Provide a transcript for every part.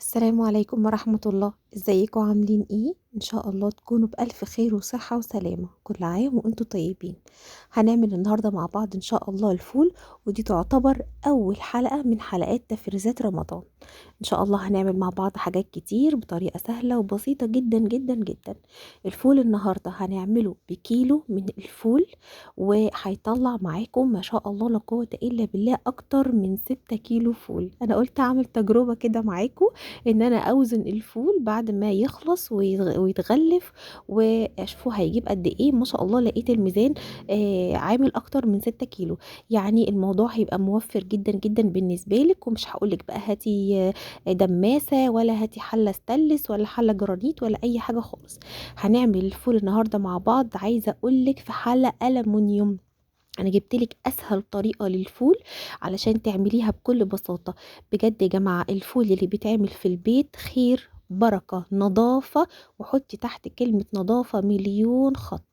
السلام عليكم ورحمة الله. ازيكم عاملين ايه؟ ان شاء الله تكونوا بألف خير وصحة وسلامة. كل عام وانتم طيبين. هنعمل النهاردة مع بعض ان شاء الله الفول، ودي تعتبر اول حلقة من حلقات تفريزات رمضان. ان شاء الله هنعمل مع بعض حاجات كتير بطريقة سهلة وبسيطة جدا جدا جدا. الفول النهاردة هنعمله بكيلو من الفول، وهيطلع معاكم ما شاء الله لا قوة الا بالله اكتر من 6 كيلو فول. انا قلت اعمل تجربة كده معاكم، ان انا اوزن الفول بعد ما يخلص ويتغلف، واشوفه هيجيب قد ايه. ما شاء الله لقيت الميزان عامل اكتر من 6 كيلو. يعني الموضوع هيبقى موفر جدا جدا بالنسبه لك، ومش هقولك بقى هاتي دماسه، ولا هاتي حله ستانلس، ولا حله جرانيت، ولا اي حاجه خالص. هنعمل الفول النهارده مع بعض. عايزه اقولك في حله ألمونيوم. انا جبتلك اسهل طريقه للفول علشان تعمليها بكل بساطه. بجد يا جماعه الفول اللي بيتعمل في البيت خير بركه نظافه، وحطي تحت كلمه نظافه مليون خط.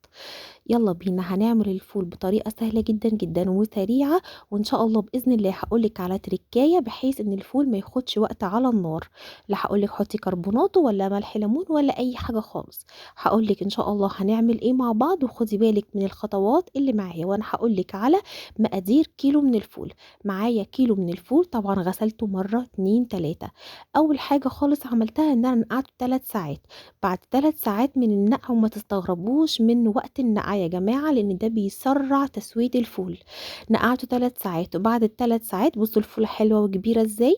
يلا بينا هنعمل الفول بطريقة سهلة جدا جدا وسريعة، وان شاء الله بإذن الله هقولك على تركاية بحيث ان الفول ما ياخدش وقت على النار. لا هقولك حطي كربوناتو ولا ملح ليمون ولا اي حاجة خالص. هقولك ان شاء الله هنعمل ايه مع بعض، وخدي بالك من الخطوات اللي معايا، وانا هقولك على مقادير كيلو من الفول. معايا كيلو من الفول، طبعا غسلته مرة اتنين تلاتة. اول حاجة خالص عملتها ان انا نقعته 3 ساعات. بعد 3 ساعات من النقع، وما تستغربوش من وقت النقع يا جماعة، لان ده بيسرع تسوية الفول. نقعته 3 ساعات، وبعد ال3 ساعات بصوا الفول حلوة وكبيرة ازاي.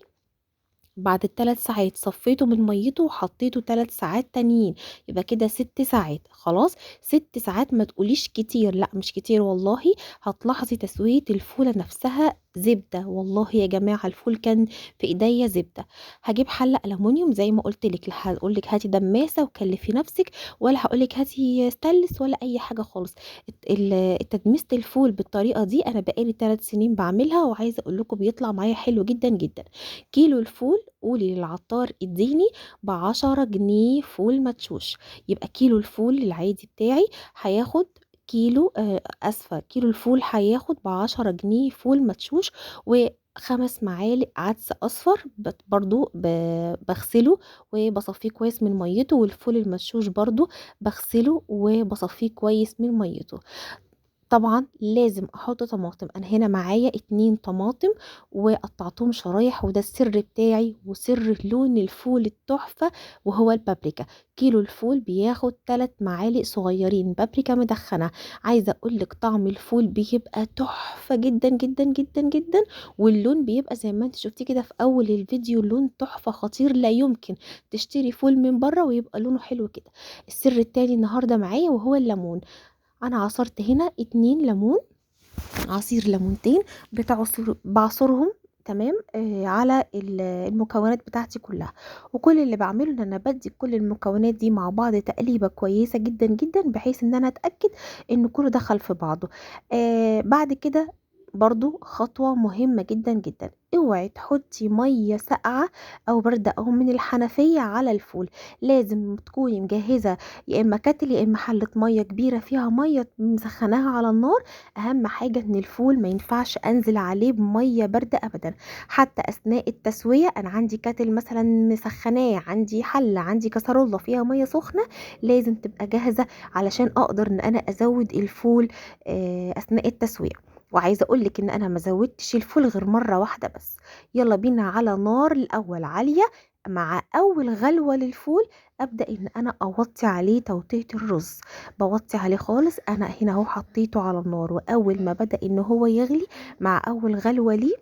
بعد ال3 ساعات صفيته من ميته وحطيته 3 ساعات تانيين، يبقى كده 6 ساعات. خلاص 6 ساعات ما تقوليش كتير، لا مش كتير والله. هتلاحظي تسوية الفولة نفسها زبدة، والله يا جماعة الفول كان في ايديا زبدة. هجيب حلة ألمونيوم زي ما قلت لك. لا هقول لك هاتي دماسة وكلفي نفسك، ولا هقول لك هاتي ستانلس، ولا اي حاجة خالص. تدميسة الفول بالطريقة دي انا بقالي 3 سنين بعملها، وعايزة اقول لكم بيطلع معايا حلو جدا جدا. كيلو الفول قولي للعطار اديني ب10 جنيه فول مدشوش. يبقى كيلو الفول العادي بتاعي هياخد كيلو اسفة، كيلو الفول هياخد ب10 جنيه فول مدشوش. و5 معالق عدس اصفر برضو بغسله وبصفيه كويس من ميته، والفول المدشوش برضو بغسله وبصفيه كويس من ميته. طبعا لازم احط طماطم. انا هنا معايا 2 طماطم وقطعتهم شرايح، وده السر بتاعي وسر لون الفول التحفة، وهو البابريكا. كيلو الفول بياخد 3 معالق صغيرين بابريكا مدخنة. عايزة اقولك طعم الفول بيبقى تحفة جدا جدا جدا جدا، واللون بيبقى زي ما انت شفتي كده في اول الفيديو، اللون تحفة خطير. لا يمكن تشتري فول من بره ويبقى لونه حلو كده. السر التاني النهاردة معايا وهو الليمون. انا عصرت هنا 2 ليمون، عصير ليمونتين بعصرهم. تمام على المكونات بتاعتي كلها. وكل اللي بعمله ان انا بدي كل المكونات دي مع بعض تقليبه كويسه جدا جدا، بحيث ان انا اتاكد ان كله دخل في بعضه. بعد كده برضو خطوة مهمة جدا جدا، اوعي تحطي مية ساقعة او باردة او من الحنفية على الفول. لازم تكوني مجهزة يا اما كاتل يا اما حلة مية كبيرة فيها مية مسخناها على النار. اهم حاجة ان الفول ما ينفعش انزل عليه بمية باردة ابدا. حتى اثناء التسوية انا عندي كاتل مثلا مسخناه، عندي حلة، عندي كسرولة فيها مية سخنة، لازم تبقى جاهزة علشان اقدر ان انا ازود الفول اثناء التسوية. وعايزه اقولك ان انا ما زودتش الفول غير مره واحده بس. يلا بينا على نار الاول عاليه. مع اول غلوه للفول ابدا ان انا اوطي عليه توطيه الرز. بوطي عليه خالص. انا هنا اهو حطيته على النار، واول ما بدا ان هو يغلي مع اول غلوه ليه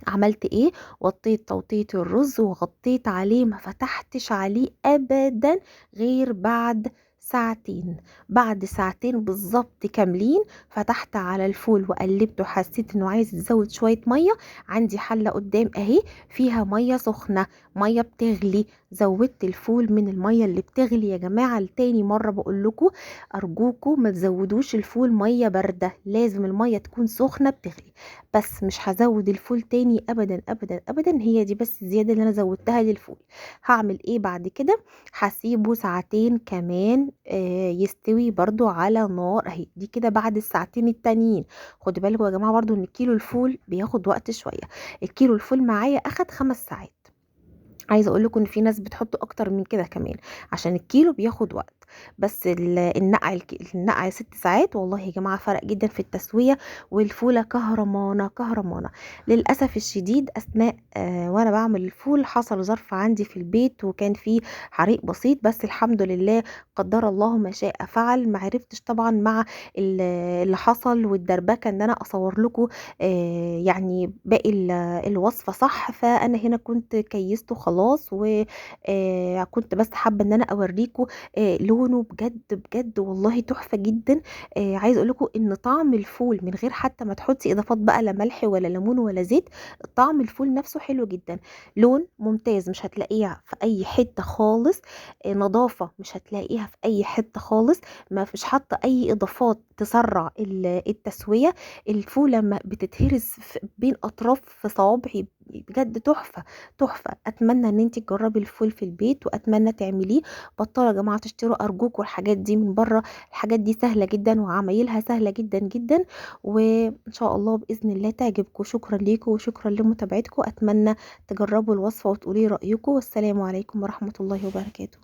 عملت ايه؟ وطيت توطية الرز وغطيت عليه، ما فتحتش عليه ابدا غير بعد ساعتين. بعد ساعتين بالظبط كاملين فتحت على الفول وقلبته، حسيت انه عايز يزود شوية مية. عندي حلة قدام اهي فيها مية سخنة، مية بتغلي. زودت الفول من المية اللي بتغلي يا جماعة. لتاني مرة بقول لكم ارجوكم ما تزودوش الفول مية باردة، لازم المية تكون سخنة بتغلي. بس مش هزود الفول تاني ابدا ابدا ابدا. هي دي بس الزياده اللي انا زودتها للفول. هعمل ايه بعد كده؟ هسيبه ساعتين كمان يستوي برضو على نار اهي. دي كده بعد الساعتين التانيين. خدوا بالكم يا جماعه برضو ان كيلو الفول بياخد وقت شويه. الكيلو الفول معايا اخد 5 ساعات. عايزة أقول لكم إن في ناس بتحط أكتر من كده كمان، عشان الكيلو بياخد وقت. بس النقع النقع 6 ساعات والله يا جماعة فرق جدًا في التسوية، والفولة كهرمانة، كهرمانة. للأسف الشديد أثناء وأنا باعمل الفول حصل ظرف عندي في البيت، وكان في حريق بسيط، بس الحمد لله قدّر الله ما شاء فعل. ما عرفتش طبعًا مع اللي حصل والدربكة إن أنا أصور لكم يعني باقي الوصفة صح. فأنا هنا كنت كيّسته خلاص، و كنت بس حابة إن أنا أورّيكم لونه بجد، بجد والله تحفة جدًا. عايزة أقول لكم إن طعم الفول من غير حتى ما تحطّي إضافات بقى لا ملح ولا ليمون ولا زيت، طعم الفول نفسه حلو جدًا، لون ممتاز مش هتلاقيه في أي حتة خالص، نضافة مش هتلاقيها في أي حتة خالص، ما فيش حاطة أي إضافات تسرّع التسوية. الفول لمّا بتتهرس بين أطراف صوابعي بجد تحفة، تحفة. أتمنى إن أنتِ تجرّبي الفول في البيت، وأتمنى تعمليه. بطّلوا يا جماعة تشتروا أرجوكم الحاجات دي من برّه، الحاجات دي سهلة جدًا وعمايلها سهلة جدًا، جدًا، وإن شاء الله بإذن الله تعجبكم. شكرًا ليكم وشكرًا لمتابعتكم، أتمنى تجرّبوا الوصفة وتقولوا لي رأيكم، والسلام عليكم ورحمة الله وبركاته.